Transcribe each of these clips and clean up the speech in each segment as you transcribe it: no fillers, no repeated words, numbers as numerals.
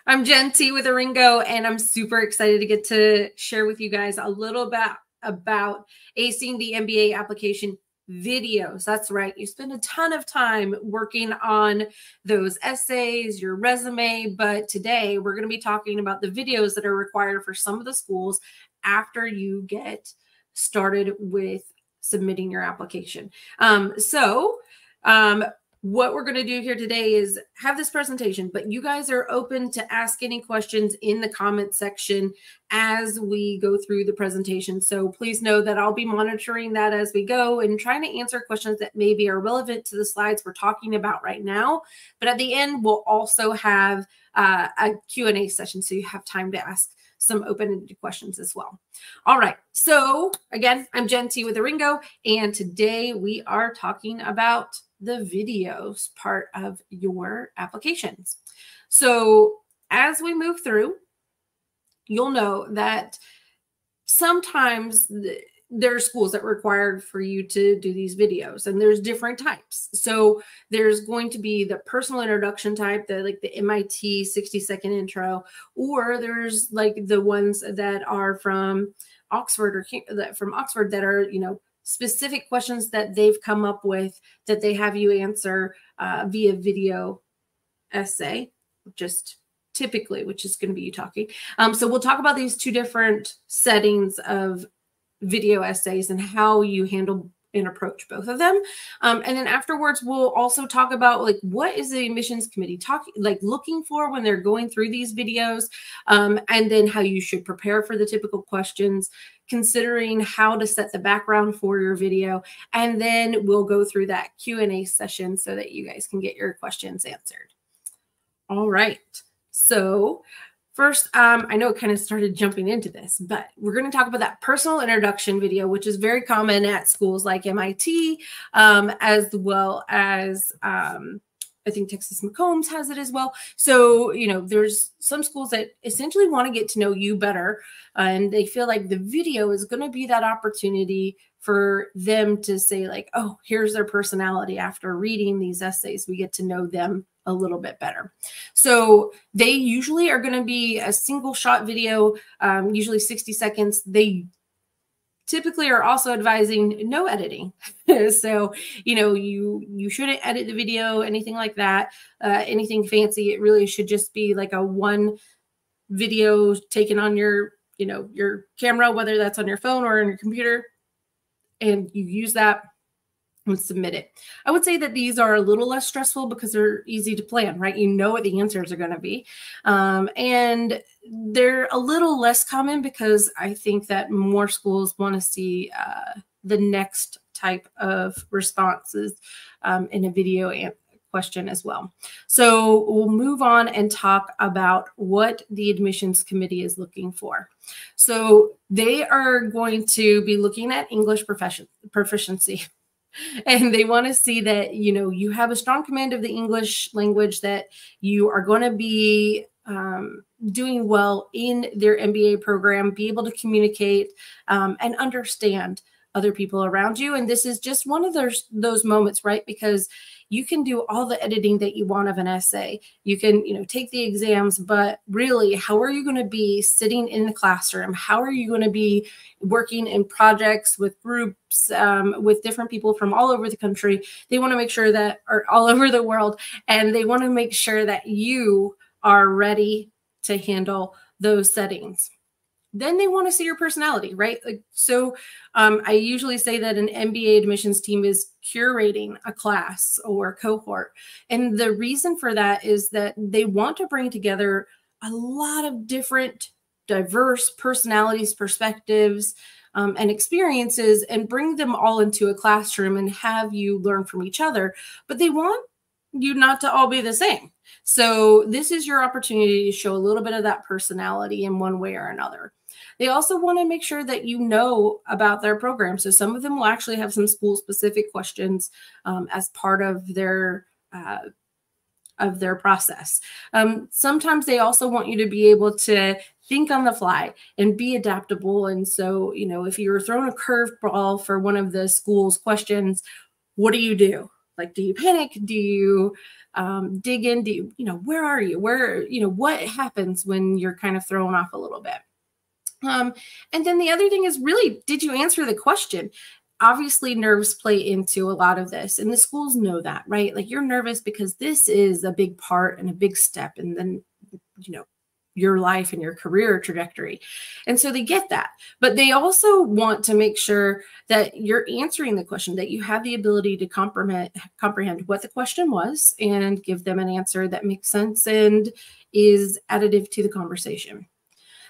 I'm Jen T with ARINGO, and I'm super excited to get to share with you guys a little bit about acing the MBA application videos. That's right. You spend a ton of time working on those essays, your resume, but today we're going to be talking about the videos that are required for some of the schools after you get started with submitting your application. What we're going to do here today is have this presentation, but you guys are open to ask any questions in the comment section as we go through the presentation. So please know that I'll be monitoring that as we go and trying to answer questions that maybe are relevant to the slides we're talking about right now. But at the end, we'll also have a Q&A session, so you have time to ask some open-ended questions as well. All right. So again, I'm Jen T with ARINGO, and today we are talking about the videos part of your applications. So as we move through, you'll know that sometimes there are schools that require for you to do these videos, and there's different types. So there's going to be the personal introduction type, like the MIT 60-second intro, or there's like the ones that are from Oxford or from Oxford that are, specific questions that they've come up with that they have you answer via video essay, just typically, which is going to be you talking. So we'll talk about these two different settings of video essays and how you handle and approach both of them. And then afterwards, we'll also talk about what is the admissions committee looking for when they're going through these videos, and then how you should prepare for the typical questions, considering how to set the background for your video. And then we'll go through that Q&A session so that you guys can get your questions answered. All right. So first, I know it kind of started jumping into this, but we're going to talk about that personal introduction video, which is very common at schools like MIT, as well as I think Texas McCombs has it as well. So, there's some schools that essentially want to get to know you better, and they feel like the video is going to be that opportunity for them to say oh, here's their personality. After reading these essays, we get to know them a little bit better. So they usually are going to be a single shot video, usually 60 seconds. They typically are also advising no editing. So, you shouldn't edit the video, anything like that, anything fancy. It really should just be like a one video taken on your, your camera, whether that's on your phone or on your computer, and you use that and submit it. I would say that these are a little less stressful because they're easy to plan, right? You know what the answers are going to be. And they're a little less common because I think that more schools want to see the next type of responses in a video question as well. So we'll move on and talk about what the admissions committee is looking for. So they are going to be looking at English proficiency. And they want to see that, you have a strong command of the English language, that you are going to be doing well in their MBA program, be able to communicate and understand other people around you. And this is just one of those moments, right? Because you can do all the editing that you want of an essay. You can, take the exams, but really, how are you going to be sitting in the classroom? How are you going to be working in projects with groups, with different people from all over the country? They want to make sure that, or all over the world, and they want to make sure that you are ready to handle those settings. Then they want to see your personality, right? I usually say that an MBA admissions team is curating a class or cohort. And the reason for that is that they want to bring together a lot of different diverse personalities, perspectives, and experiences, and bring them all into a classroom and have you learn from each other. But they want you not to all be the same. So this is your opportunity to show a little bit of that personality in one way or another. They also want to make sure that you know about their program. So some of them will actually have some school-specific questions as part of their process. Sometimes they also want you to be able to think on the fly and be adaptable. And so, if you're thrown a curveball for one of the school's questions, what do you do? Like, do you panic? Do you dig in? Do you, where are you? Where, what happens when you're kind of thrown off a little bit? And then the other thing is, really, did you answer the question? Obviously, nerves play into a lot of this, and the schools know that, right? Like, you're nervous because this is a big part and a big step, and then, your life and your career trajectory. And so they get that, but they also want to make sure that you're answering the question, that you have the ability to comprehend what the question was and give them an answer that makes sense and is additive to the conversation.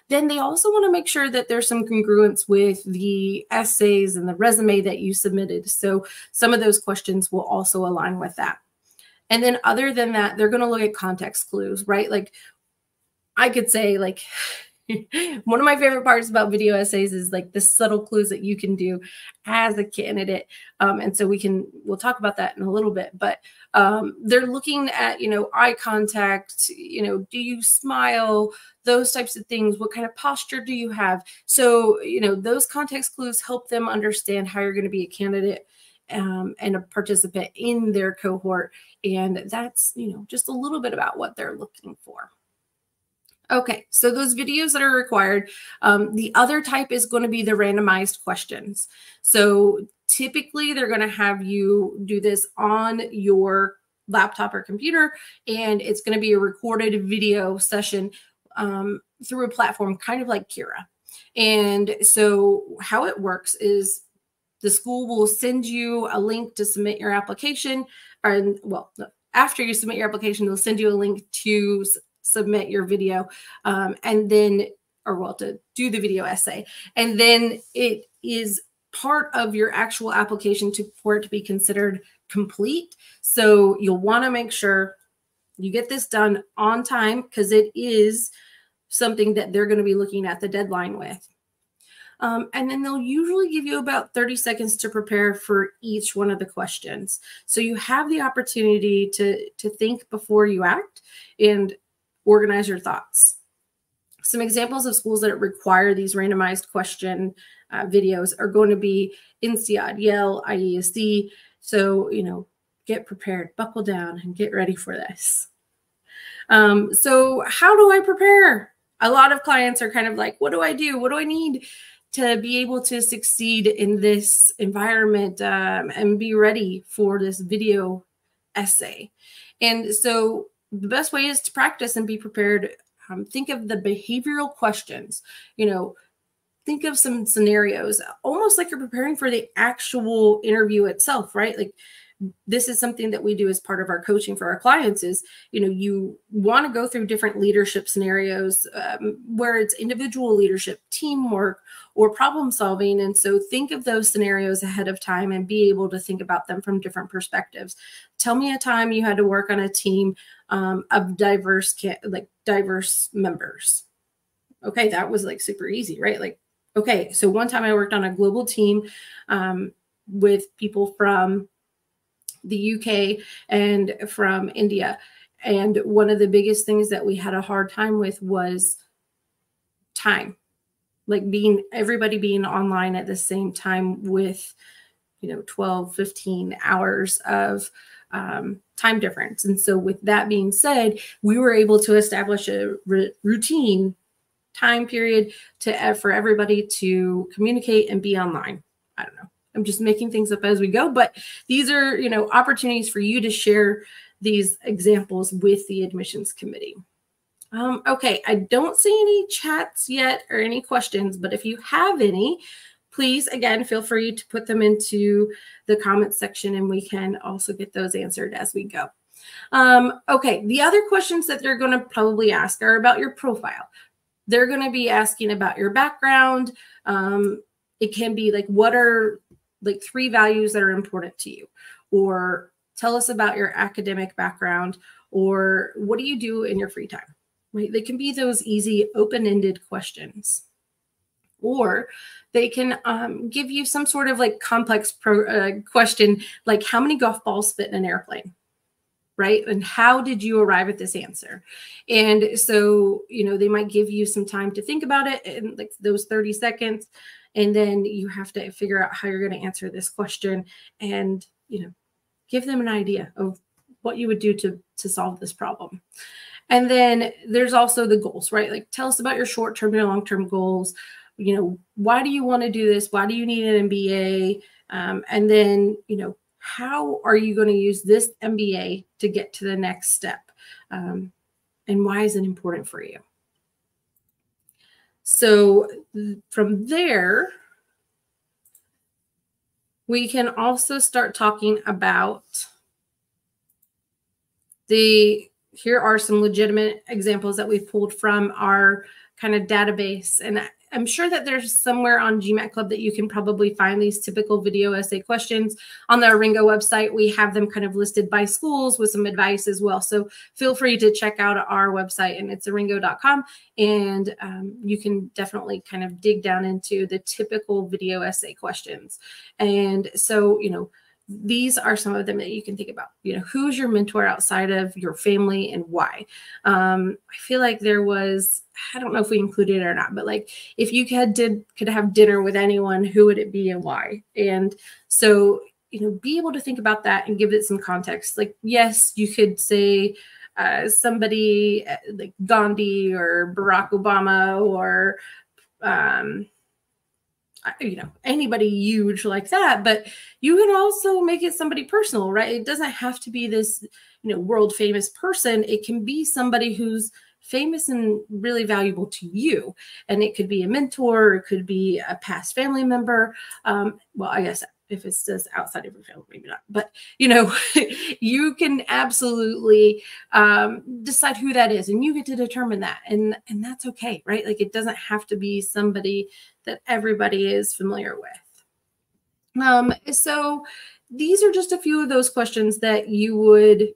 Then they also want to make sure that there's some congruence with the essays and the resume that you submitted. So some of those questions will also align with that. And then other than that, they're going to look at context clues, right? Like, I could say, like, one of my favorite parts about video essays is like the subtle clues that you can do as a candidate. And so we'll talk about that in a little bit, but they're looking at, eye contact, do you smile, those types of things. What kind of posture do you have? So, those context clues help them understand how you're going to be a candidate and a participant in their cohort. And that's, just a little bit about what they're looking for. Okay, so those videos that are required, the other type is going to be the randomized questions. So typically they're going to have you do this on your laptop or computer, and it's going to be a recorded video session through a platform kind of like Kira. And so how it works is the school will send you a link to submit your application, after you submit your application, they'll send you a link to submit your video and then, to do the video essay. And then it is part of your actual application for it to be considered complete. So you'll want to make sure you get this done on time, because it is something that they're going to be looking at the deadline with. And then they'll usually give you about 30 seconds to prepare for each one of the questions. So you have the opportunity to think before you act and organize your thoughts. Some examples of schools that require these randomized question videos are going to be INSEAD, Yale, IESC. So, get prepared, buckle down, and get ready for this. So how do I prepare? A lot of clients are kind of like, what do I do? What do I need to be able to succeed in this environment and be ready for this video essay? And so the best way is to practice and be prepared. Think of the behavioral questions, think of some scenarios, almost like you're preparing for the actual interview itself, right? Like, this is something that we do as part of our coaching for our clients is, you want to go through different leadership scenarios where it's individual leadership, teamwork, or problem solving. And so think of those scenarios ahead of time and be able to think about them from different perspectives. Tell me a time you had to work on a team of diverse members. Okay, that was like super easy, right? Like, okay, so one time I worked on a global team with people from the UK and from India. And one of the biggest things that we had a hard time with was time, like everybody being online at the same time with, 12, 15 hours of time difference. And so with that being said, we were able to establish a routine time period for everybody to communicate and be online. I don't know. I'm just making things up as we go, but these are, opportunities for you to share these examples with the admissions committee. Okay, I don't see any chats yet or any questions, but if you have any, please, again, feel free to put them into the comments section and we can also get those answered as we go. Okay, the other questions that they're going to probably ask are about your profile. They're going to be asking about your background. It can be like, what are like 3 values that are important to you, or tell us about your academic background, or what do you do in your free time, right? They can be those easy open-ended questions, or they can give you some sort of like complex question, like how many golf balls fit in an airplane, right? And how did you arrive at this answer? And so, they might give you some time to think about it in like those 30 seconds. And then you have to figure out how you're going to answer this question and, give them an idea of what you would do to solve this problem. And then there's also the goals, right? Like, tell us about your short-term and long-term goals. You know, why do you want to do this? Why do you need an MBA? And then, you know, how are you going to use this MBA to get to the next step? And why is it important for you? So from there, we can also start talking about here are some legitimate examples that we've pulled from our kind of database. And I'm sure that there's somewhere on GMAT Club that you can probably find these typical video essay questions. On the ARINGO website, we have them kind of listed by schools with some advice as well. So feel free to check out our website, and it's aringo.com. And you can definitely kind of dig down into the typical video essay questions. And so, you know, these are some of them that you can think about. You know, who's your mentor outside of your family and why? I feel like there was, I don't know if we included it or not, but like if you could have dinner with anyone, who would it be and why? And so, you know, be able to think about that and give it some context. Like, yes, you could say somebody like Gandhi or Barack Obama or, you know, anybody huge like that, but you can also make it somebody personal, right? It doesn't have to be this, you know, world famous person. It can be somebody who's famous and really valuable to you. And it could be a mentor, or it could be a past family member. Well, I guess if it's just outside of your family, maybe not, but you know, you can absolutely decide who that is, and you get to determine that. And that's okay, right? Like, it doesn't have to be somebody that everybody is familiar with. So these are just a few of those questions that you would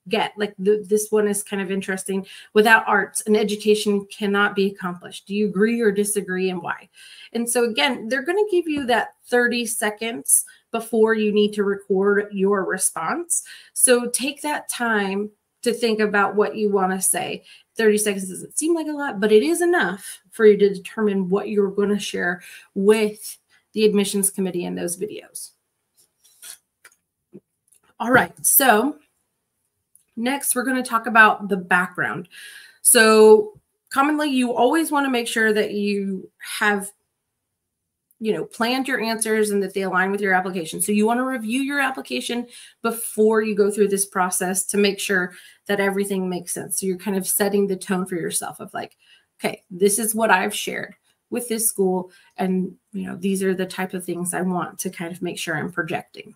get. Like this one is kind of interesting. Without arts, an education cannot be accomplished. Do you agree or disagree, and why? And so again, they're going to give you that 30 seconds before you need to record your response. So take that time to think about what you want to say. 30 seconds doesn't seem like a lot, but it is enough for you to determine what you're going to share with the admissions committee in those videos. All right, so next we're going to talk about the background. So commonly, you always want to make sure that you have, you know, planned your answers and that they align with your application. So you want to review your application before you go through this process to make sure that everything makes sense. So you're kind of setting the tone for yourself of like, okay, this is what I've shared with this school. And, you know, these are the type of things I want to kind of make sure I'm projecting.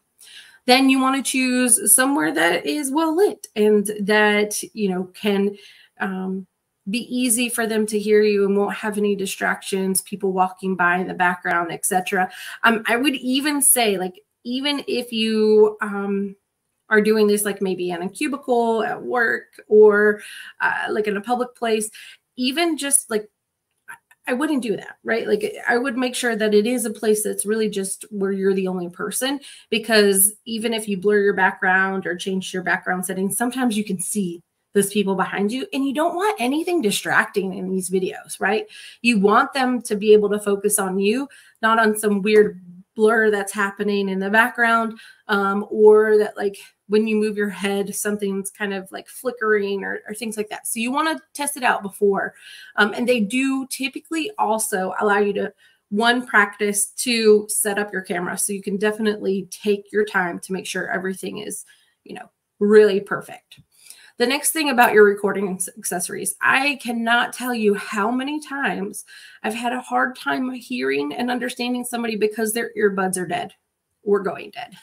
Then you want to choose somewhere that is well lit and that, you know, can be easy for them to hear you and won't have any distractions, people walking by in the background, etc. I would even say, like, even if you are doing this, like maybe in a cubicle at work or like in a public place, even just like, I wouldn't do that, right? Like, I would make sure that it is a place that's really just where you're the only person, because even if you blur your background or change your background settings, sometimes you can see those people behind you, and you don't want anything distracting in these videos, right? You want them to be able to focus on you, not on some weird blur that's happening in the background, or that like when you move your head, something's kind of like flickering or things like that. So you want to test it out before. And they do typically also allow you to, one, practice, two, set up your camera. So you can definitely take your time to make sure everything is, you know, really perfect. The next thing about your recording accessories, I cannot tell you how many times I've had a hard time hearing and understanding somebody because their earbuds are dead or going dead.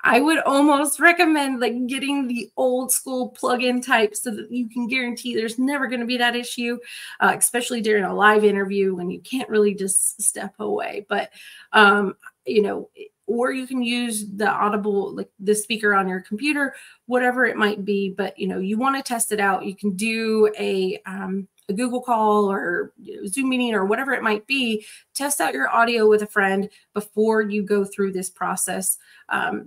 I would almost recommend like getting the old school plug-in type so that you can guarantee there's never going to be that issue, especially during a live interview when you can't really just step away. But, you know, or you can use the Audible, like the speaker on your computer, whatever it might be. But, you know, you want to test it out. You can do a Google call or Zoom meeting or whatever it might be. Test out your audio with a friend before you go through this process.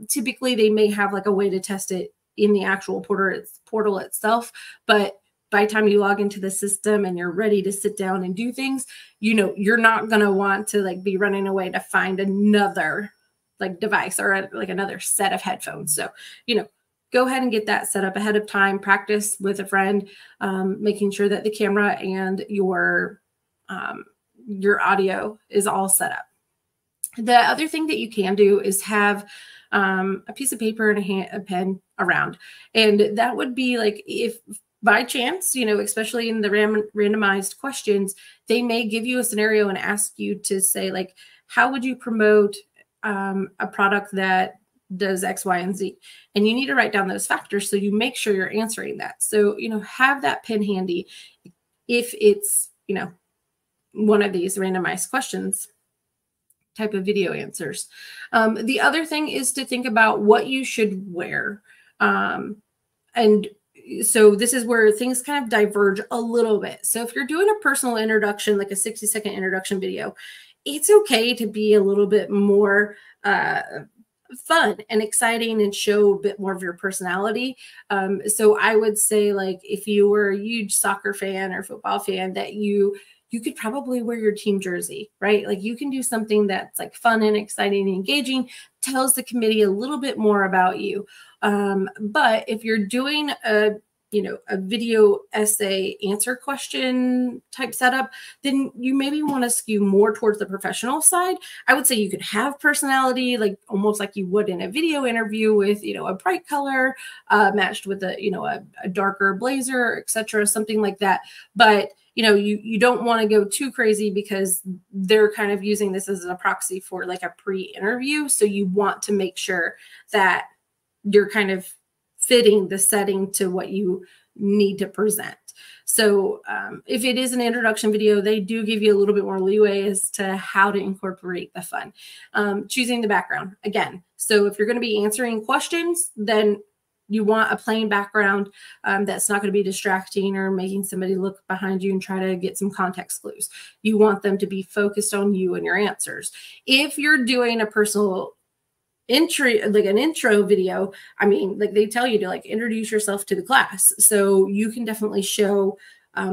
Typically, they may have like a way to test it in the actual portal itself. But by the time you log into the system and you're ready to sit down and do things, you know, you're not going to want to like be running away to find another like device or like another set of headphones. So, you know, go ahead and get that set up ahead of time. Practice with a friend, making sure that the camera and your audio is all set up. The other thing that you can do is have a piece of paper and a pen around. And that would be like, if by chance, you know, especially in the randomized questions, they may give you a scenario and ask you to say, like, how would you promote a product that does X, Y, and Z? And you need to write down those factors so you make sure you're answering that. So, you know, have that pen handy if it's, you know, one of these randomized questions type of video answers. The other thing is to think about what you should wear. And so this is where things kind of diverge a little bit. So if you're doing a personal introduction, like a 60-second introduction video, it's okay to be a little bit more fun and exciting and show a bit more of your personality. So I would say, like, if you were a huge soccer fan or football fan, that you could probably wear your team jersey, right? Like, you can do something that's like fun and exciting and engaging, tells the committee a little bit more about you. But if you're doing a video essay answer question type setup, then you maybe want to skew more towards the professional side. I would say you could have personality, like almost like you would in a video interview, with, you know, a bright color matched with a darker blazer, etc., something like that. But you know, you don't want to go too crazy, because they're kind of using this as a proxy for like a pre-interview. So you want to make sure that you're kind of fitting the setting to what you need to present. So if it is an introduction video, they do give you a little bit more leeway as to how to incorporate the fun. Choosing the background again. So if you're going to be answering questions, then you want a plain background that's not going to be distracting or making somebody look behind you and try to get some context clues. You want them to be focused on you and your answers. If you're doing a personal entry, like an intro video, I mean, like, they tell you to like introduce yourself to the class. So you can definitely show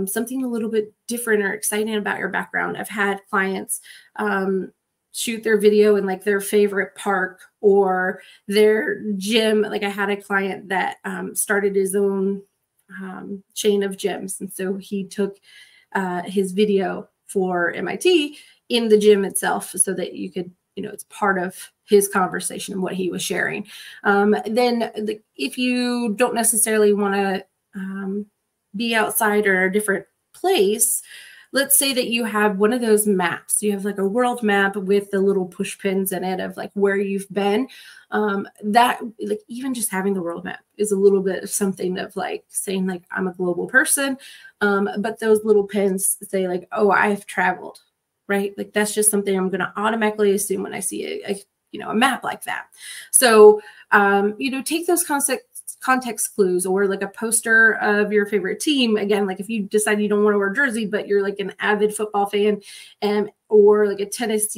something a little bit different or exciting about your background. I've had clients shoot their video in like their favorite park or their gym. Like, I had a client that started his own chain of gyms. And so he took his video for MIT in the gym itself, so that you could, you know, it's part of his conversation and what he was sharing. Then if you don't necessarily want to be outside or a different place, let's say that you have one of those maps. You have like a world map with the little push pins in it of like where you've been. That, like, even just having the world map is a little bit of something of like saying, like, I'm a global person. But those little pins say like, oh, I've traveled, right? Like, that's just something I'm going to automatically assume when I see a map like that. So, take those context clues, or like a poster of your favorite team. Again, like, if you decide you don't want to wear a jersey, but you're like an avid football fan, or like a tennis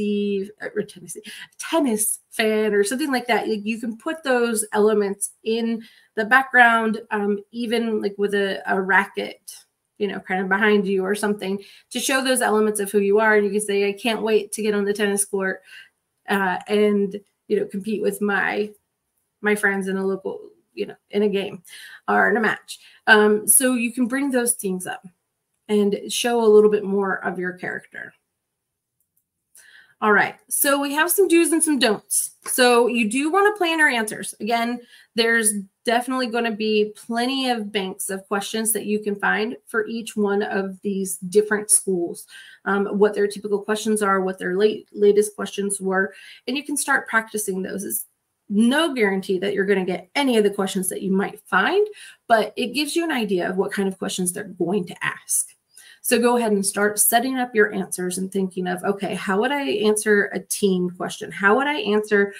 fan or something like that, you can put those elements in the background, even like with a racket, kind of behind you or something, to show those elements of who you are. And you can say, I can't wait to get on the tennis court and compete with my friends in a local, in a game or in a match. So you can bring those things up and show a little bit more of your character. All right, so we have some do's and some don'ts. So you do want to plan your answers. Again, there's definitely going to be plenty of banks of questions that you can find for each one of these different schools, what their typical questions are, what their latest questions were, and you can start practicing those. It's no guarantee that you're going to get any of the questions that you might find, but it gives you an idea of what kind of questions they're going to ask. So go ahead and start setting up your answers and thinking of, okay, how would I answer a team question? How would I answer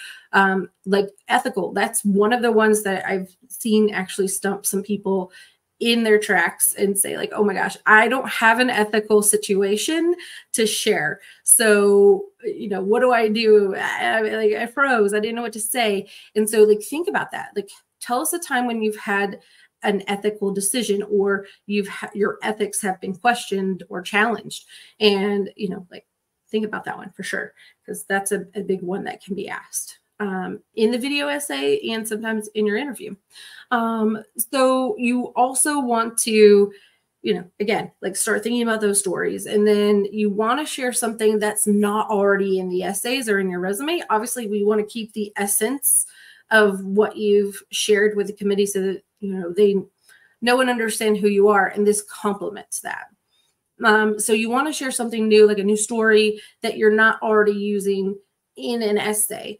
like ethical? That's one of the ones that I've seen actually stump some people in their tracks and say like, oh my gosh, I don't have an ethical situation to share. So, what do I do? I froze. I didn't know what to say. And so think about that. Like, tell us a time when you've had an ethical decision, or your ethics have been questioned or challenged. And, think about that one for sure, because that's a big one that can be asked. in the video essay and sometimes in your interview. So you also want to, again, like start thinking about those stories. And then you want to share something that's not already in the essays or in your resume. Obviously, we want to keep the essence of what you've shared with the committee so that, they know and understand who you are. And this complements that. So you want to share something new, like a new story that you're not already using in an essay.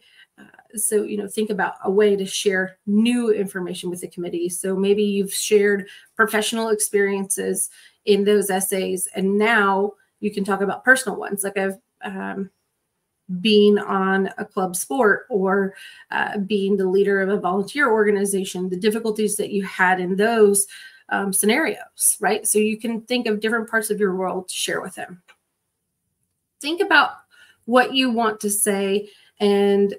So, think about a way to share new information with the committee. So maybe you've shared professional experiences in those essays, and now you can talk about personal ones, like I've been on a club sport or being the leader of a volunteer organization, the difficulties that you had in those scenarios, right? So you can think of different parts of your world to share with them. Think about what you want to say and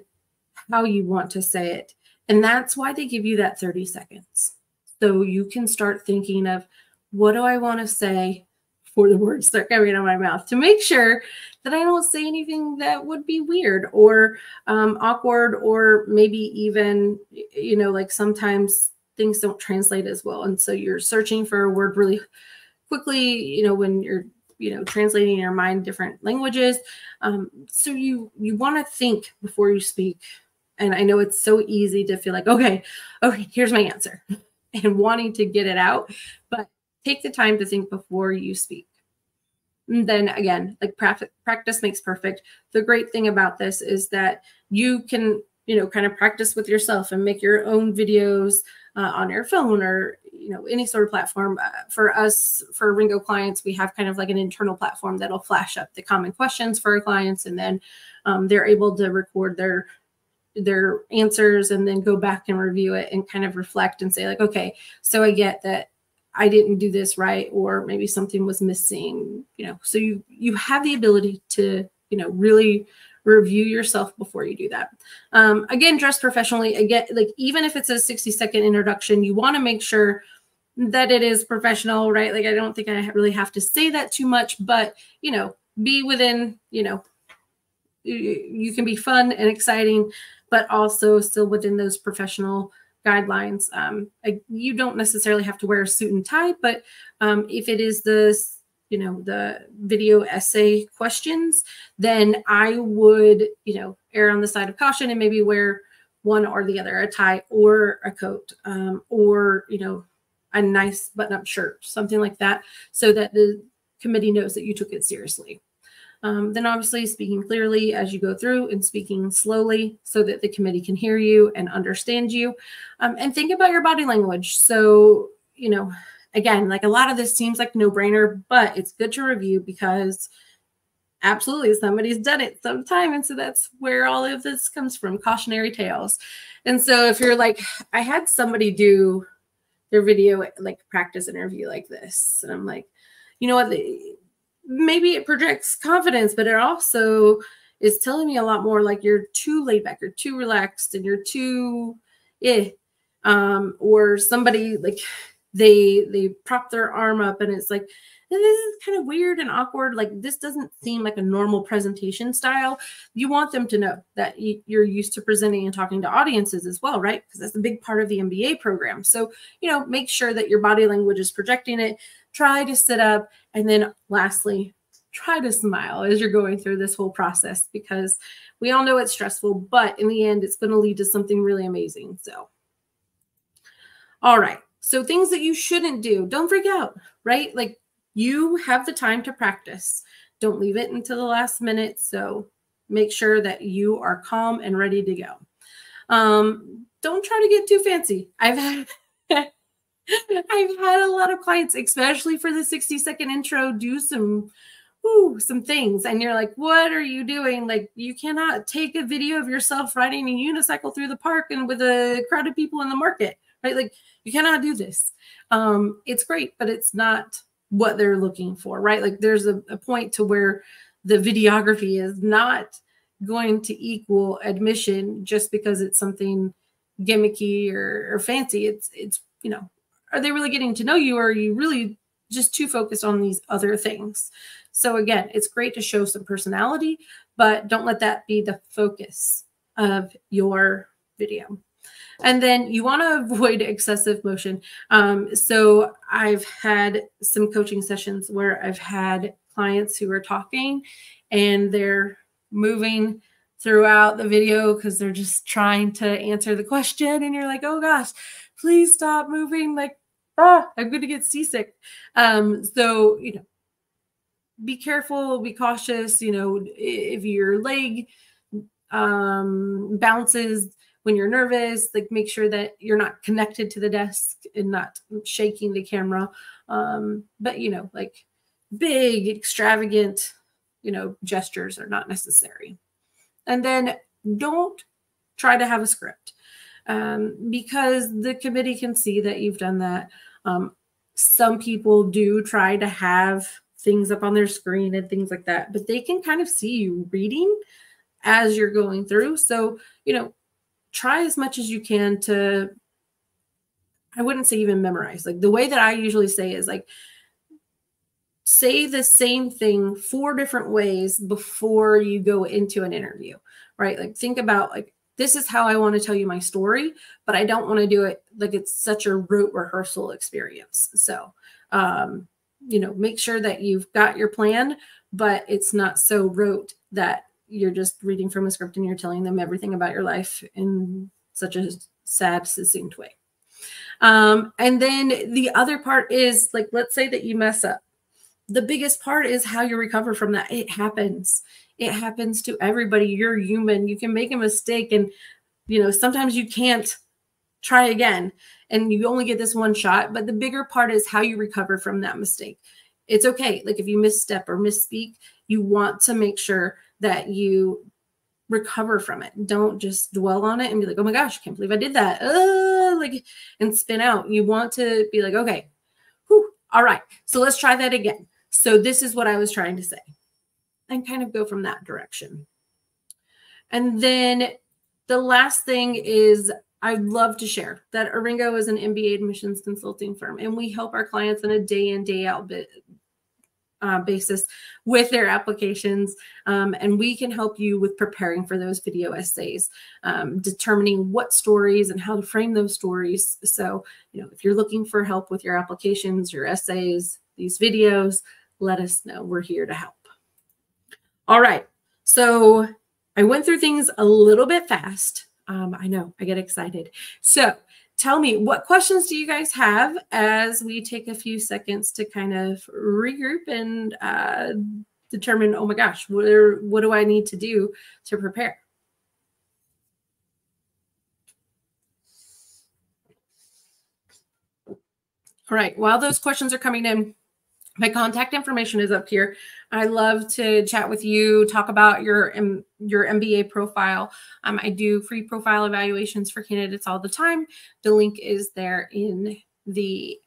how you want to say it. And that's why they give you that 30 seconds. So you can start thinking of, what do I want to say before the words start coming out of my mouth, to make sure that I don't say anything that would be weird or awkward, or maybe even, like sometimes things don't translate as well. And so you're searching for a word really quickly, when you're translating in your mind different languages. So you want to think before you speak. And I know it's so easy to feel like, okay, here's my answer, and wanting to get it out, but take the time to think before you speak. And then again, like practice makes perfect. The great thing about this is that you can, kind of practice with yourself and make your own videos on your phone or, any sort of platform. For us, for ARINGO clients, we have kind of like an internal platform that'll flash up the common questions for our clients. And then they're able to record their answers and then go back and review it and kind of reflect and say like, okay, so I get that I didn't do this right, or maybe something was missing, so you have the ability to, really review yourself before you do that. Again, dress professionally. Again, like even if it's a 60-second introduction, you want to make sure that it is professional, right? Like, I don't think I really have to say that too much, but, be within, you can be fun and exciting, but also still within those professional guidelines. You don't necessarily have to wear a suit and tie, but if it is the video essay questions, then I would, err on the side of caution and maybe wear one or the other, a tie or a coat, or, a nice button-up shirt, something like that, so that the committee knows that you took it seriously. Then obviously speaking clearly as you go through and speaking slowly so that the committee can hear you and understand you. And think about your body language. So, again, like a lot of this seems like no-brainer, but it's good to review because absolutely somebody's done it sometime. And so that's where all of this comes from, cautionary tales. And so if you're like, I had somebody do their video, like practice interview like this, and I'm like, you know what, maybe it projects confidence, but it also is telling me a lot more like you're too laid back, you're too relaxed, and you're too, or somebody like they prop their arm up and it's like, this is kind of weird and awkward. Like this doesn't seem like a normal presentation style. You want them to know that you're used to presenting and talking to audiences as well, right? Because that's a big part of the MBA program. So, make sure that your body language is projecting it. Try to sit up. And then lastly, try to smile as you're going through this whole process, because we all know it's stressful, but in the end, it's going to lead to something really amazing. So, all right. So things that you shouldn't do, don't freak out, right? Like you have the time to practice. Don't leave it until the last minute. So make sure that you are calm and ready to go. Don't try to get too fancy. I've had a lot of clients, especially for the 60-second intro, do some things. And you're like, what are you doing? Like, you cannot take a video of yourself riding a unicycle through the park and with a crowd of people in the market, right? Like, you cannot do this. It's great, but it's not what they're looking for, right? Like, there's a point to where the videography is not going to equal admission just because it's something gimmicky or fancy. It's are they really getting to know you, or are you really just too focused on these other things? So again, it's great to show some personality, but don't let that be the focus of your video. And then you want to avoid excessive motion. So I've had some coaching sessions where I've had clients who are talking and they're moving throughout the video because they're just trying to answer the question. And you're like, oh gosh, please stop moving. Like, I'm going to get seasick. So, be careful, be cautious. If your leg bounces when you're nervous, like make sure that you're not connected to the desk and not shaking the camera. But like big, extravagant, gestures are not necessary. And then don't try to have a script because the committee can see that you've done that. Some people do try to have things up on their screen and things like that, but they can kind of see you reading as you're going through. So, try as much as you can to, I wouldn't say even memorize. Like the way that I usually say is like, say the same thing 4 different ways before you go into an interview, right? Like think about like, this is how I want to tell you my story, but I don't want to do it like it's such a rote rehearsal experience. So, make sure that you've got your plan, but it's not so rote that you're just reading from a script and you're telling them everything about your life in such a sad, succinct way. And then the other part is like, let's say that you mess up. The biggest part is how you recover from that. It happens. It happens to everybody. You're human. You can make a mistake and, sometimes you can't try again and you only get this one shot. But the bigger part is how you recover from that mistake. It's okay. Like if you misstep or misspeak, you want to make sure that you recover from it. Don't just dwell on it and be like, oh my gosh, I can't believe I did that. And spin out. You want to be like, okay, whew, all right, so let's try that again. So this is what I was trying to say, and kind of go from that direction. And then the last thing is I'd love to share that ARINGO is an MBA admissions consulting firm, and we help our clients on a day in, day out basis with their applications. And we can help you with preparing for those video essays, determining what stories and how to frame those stories. So, if you're looking for help with your applications, your essays, these videos, let us know. We're here to help. All right. So I went through things a little bit fast. I know, I get excited. So tell me, what questions do you guys have as we take a few seconds to kind of regroup and determine, oh my gosh, what do I need to do to prepare? All right, while those questions are coming in, my contact information is up here. I love to chat with you, talk about your MBA profile. I do free profile evaluations for candidates all the time. The link is there in the,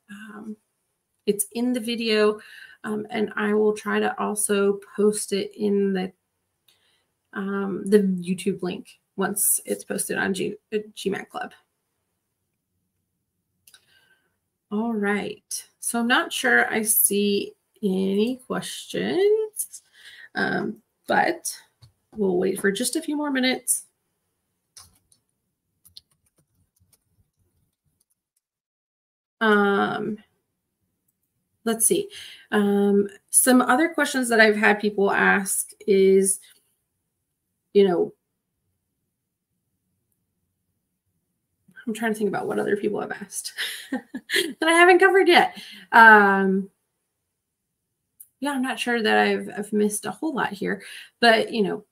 it's in the video, and I will try to also post it in the YouTube link once it's posted on GMAT Club. All right, so I'm not sure I see any questions, but we'll wait for just a few more minutes. Let's see. Some other questions that I've had people ask is, I'm trying to think about what other people have asked that I haven't covered yet. Yeah, I'm not sure that I've missed a whole lot here, but it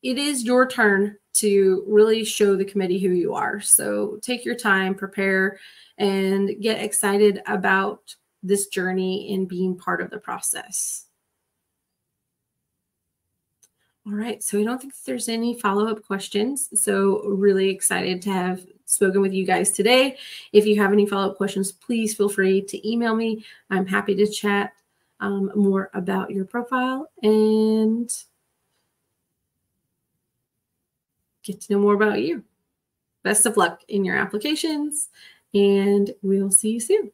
is your turn to really show the committee who you are. So take your time, prepare, and get excited about this journey and being part of the process. All right, so I don't think there's any follow-up questions. So really excited to have spoken with you guys today. If you have any follow-up questions, please feel free to email me. I'm happy to chat more about your profile and get to know more about you. Best of luck in your applications, and we'll see you soon.